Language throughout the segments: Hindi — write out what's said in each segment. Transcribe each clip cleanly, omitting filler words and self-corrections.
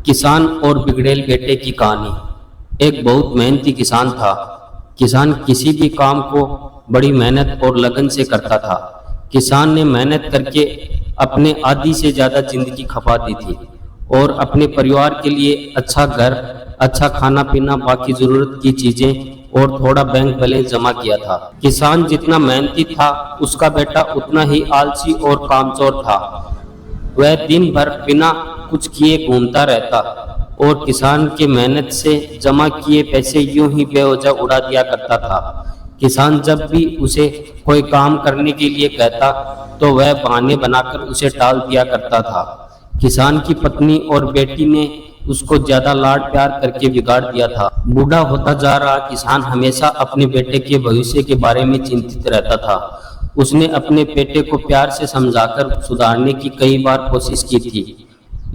किसान और बिगड़ैल बेटे की कहानी। एक बहुत मेहनती किसान था। किसान किसी भी काम को बड़ी मेहनत और लगन से करता था। किसान ने मेहनत करके अपने आधी से ज़्यादा जिंदगी खपा दी थी और अपने परिवार के लिए अच्छा घर, अच्छा खाना पीना, बाकी ज़रूरत की चीज़ें और थोड़ा बैंक बैलेंस जमा किया था। किसान जितना मेहनती था, उसका बेटा उतना ही आलसी और कामचोर था। वह दिन भर बिना कुछ किए घूमता रहता और किसान की मेहनत से जमा किए पैसे यूं ही बेवजह उड़ा दिया करता था। किसान जब भी उसे कोई काम करने के लिए कहता तो वह बहाने बनाकर उसे टाल दिया करता था। किसान की पत्नी और बेटी ने उसको ज्यादा लाड प्यार करके बिगाड़ दिया था। बूढ़ा होता जा रहा किसान हमेशा अपने बेटे के भविष्य के बारे में चिंतित रहता था। उसने अपने बेटे को प्यार से समझाकर सुधारने की कई बार कोशिश की थी,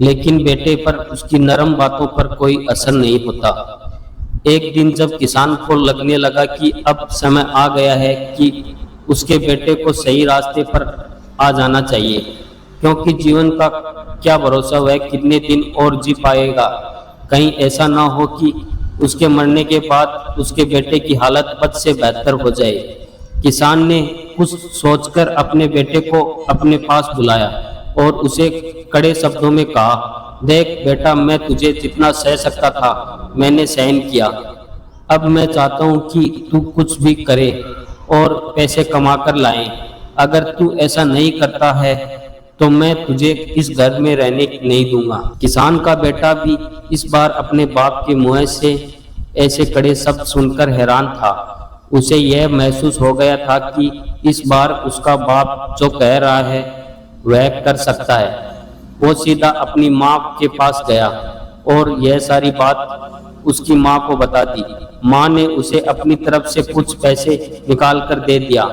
लेकिन बेटे पर उसकी नरम बातों पर कोई असर नहीं होता। एक दिन जब किसान को लगने लगा कि अब समय आ गया है कि उसके बेटे को सही रास्ते पर आ जाना चाहिए, क्योंकि जीवन का क्या भरोसा वह कितने दिन और जी पाएगा। कहीं ऐसा ना हो कि उसके मरने के बाद उसके बेटे की हालत बद से बेहतर हो जाए। किसान ने कुछ सोचकर अपने बेटे को अपने पास बुलाया और उसे कड़े शब्दों में कहा, देख बेटा, मैं तुझे जितना सह सकता था मैंने सहन किया। अब मैं चाहता हूँ कि तू कुछ भी करे और पैसे कमा कर लाए। अगर तू ऐसा नहीं करता है तो मैं तुझे इस घर में रहने नहीं दूंगा। किसान का बेटा भी इस बार अपने बाप के मुंह से ऐसे कड़े शब्द सुनकर हैरान था। उसे यह महसूस हो गया था कि इस बार उसका बाप जो कह रहा है वह कर सकता है। वो सीधा अपनी माँ के पास गया और यह सारी बात उसकी माँ को बता दी। माँ ने उसे अपनी तरफ से कुछ पैसे निकाल कर दे दिया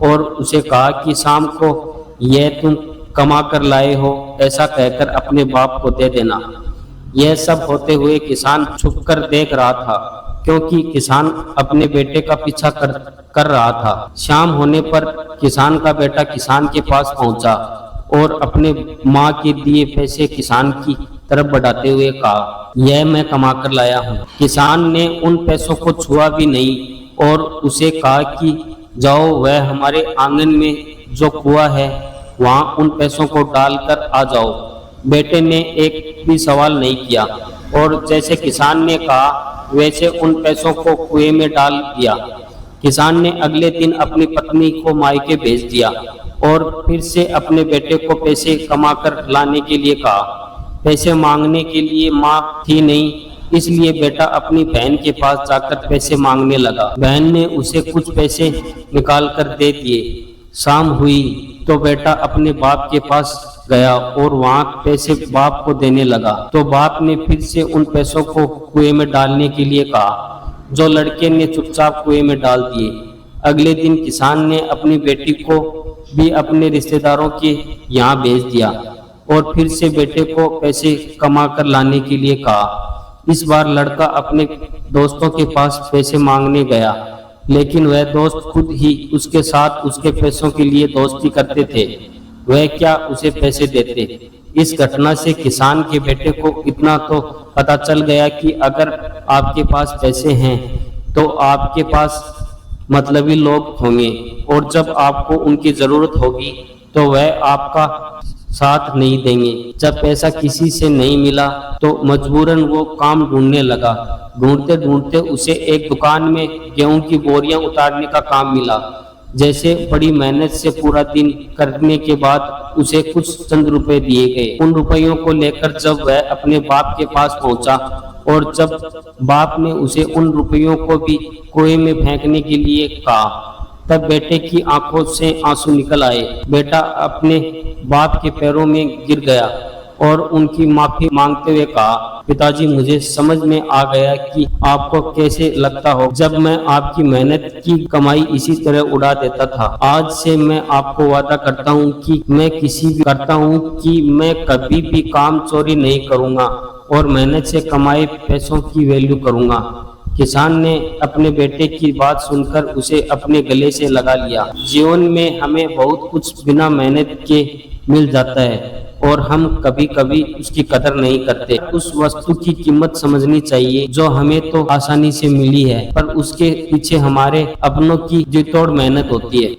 और उसे कहा कि शाम को यह तुम कमा कर लाए हो ऐसा कहकर अपने बाप को दे देना। यह सब होते हुए किसान छुपकर देख रहा था, क्योंकि किसान अपने बेटे का पीछा कर रहा था। शाम होने पर किसान का बेटा किसान के पास पहुंचा और अपने माँ के दिए पैसे किसान की तरफ बढ़ाते हुए कहा, यह मैं कमा कर लाया हूँ। किसान ने उन पैसों को छुआ भी नहीं और उसे कहा कि जाओ, वह हमारे आंगन में जो कुआं है वहाँ उन पैसों को डालकर आ जाओ। बेटे ने एक भी सवाल नहीं किया और जैसे किसान ने कहा वैसे उन पैसों को कुएं में डाल दिया। किसान ने अगले दिन अपनी पत्नी को मायके भेज दिया और फिर से अपने बेटे को पैसे कमा कर लाने के लिए कहा। पैसे मांगने के लिए माँ थी नहीं, इसलिए बेटा अपनी बहन के पास जाकर पैसे मांगने लगा। बहन ने उसे कुछ पैसे निकाल कर दे दिए। शाम हुई तो बेटा अपने बाप के पास गया और वहाँ पैसे बाप को देने लगा, तो बाप ने फिर से उन पैसों को कुएं में डालने के लिए कहा, जो लड़के ने चुपचाप कुएं में डाल दिए। अगले दिन किसान ने अपनी बेटी को भी अपने रिश्तेदारों के यहाँ भेज दिया और फिर से बेटे को पैसे कमा कर लाने के लिए कहा। इस बार लड़का अपने दोस्तों के पास पैसे मांगने गया, लेकिन वह दोस्त खुद ही उसके साथ उसके पैसों के लिए दोस्ती करते थे, वह क्या उसे पैसे देते। इस घटना से किसान के बेटे को इतना तो पता चल गया कि अगर आपके पास पैसे हैं तो आपके पास मतलबी लोग होंगे और जब आपको उनकी जरूरत होगी तो वह आपका साथ नहीं देंगे। जब पैसा किसी से नहीं मिला तो मजबूरन वो काम ढूंढने लगा। ढूंढते ढूंढते उसे एक दुकान में गेहूं की बोरियां उतारने का काम मिला। जैसे बड़ी मेहनत से पूरा दिन करने के बाद उसे कुछ चंद रुपए दिए गए। उन रुपयों को लेकर जब वह अपने बाप के पास पहुंचा और जब बाप ने उसे उन रुपयों को भी कुएं में फेंकने के लिए कहा, तब बेटे की आंखों से आंसू निकल आए। बेटा अपने बाप के पैरों में गिर गया और उनकी माफी मांगते हुए कहा, पिताजी, मुझे समझ में आ गया कि आपको कैसे लगता हो जब मैं आपकी मेहनत की कमाई इसी तरह उड़ा देता था। आज से मैं आपको वादा करता हूँ कि मैं कभी भी काम चोरी नहीं करूँगा और मेहनत से कमाए पैसों की वैल्यू करूँगा। किसान ने अपने बेटे की बात सुनकर उसे अपने गले से लगा लिया। जीवन में हमें बहुत कुछ बिना मेहनत के मिल जाता है और हम कभी कभी उसकी कदर नहीं करते। उस वस्तु की कीमत समझनी चाहिए जो हमें तो आसानी से मिली है, पर उसके पीछे हमारे अपनों की जी तोड़ मेहनत होती है।